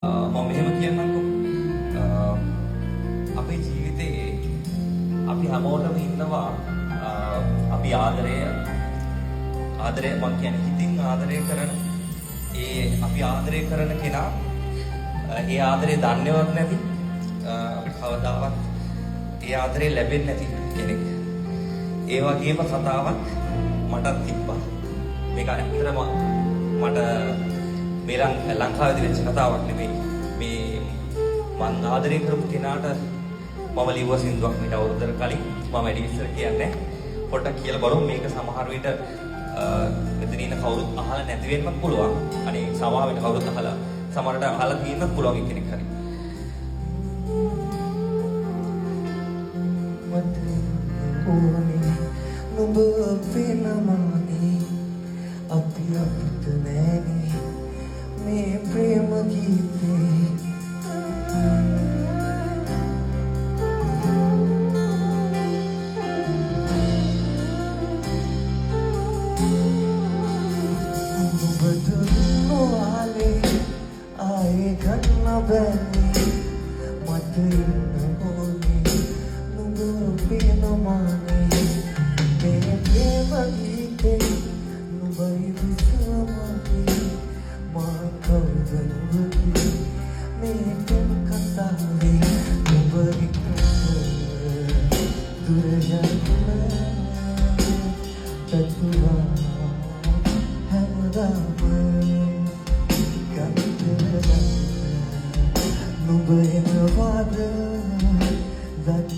මම මෙහෙම කියන්නම්කො. අපේ ජීවිතේ අපි හැමෝටම ඉන්නවා අපි ආදරය මම කියන්නේ හිතින් ආදරය කරන අපි ආදරය කරන කෙනා ඒ ආදරේ දන්නේවත් නැති අපිට කවදාවත් ඒ ආදරේ ලැබෙන්නේ නැති කෙනෙක්. ඒ වගේම කතාවක් මටත් තිබ්බා. මේක ඇත්තටම මට මේ ලංකාවේදී වෙච්ච කතාවක් නෙමෙයි. මේ මං ආදරය කරපු කෙනාට මම ලිව්ව සින්දුවක් මීට අවුරුද්දකට කලින් මම වැඩි විස්තර කියන්නේ පොඩ්ඩක් කියලා බලමු. මේක සමහර විට මෙතන ඉන්න කවුරුත් අහලා නැති වෙන්නත් පුළුවන්. අනේ සමහර විට කවුරුත් අහලා සමහරට අහලා තියෙන්නත් පුළුවන් කෙනෙක් හරි. නුඹ වෙනමනේ අපි අපිට නෑනේ මේ ප්‍රේම ගීතේ නුඹ දුන්නවාලේ ආයේ ගන්න බැන්නේ මට ඉන්න ඕනේ නුඹ වෙනමනේ Nobody will come my golden ruby. Make them cantavi. Nobody can do the Tatua Hamada Nobody in the water that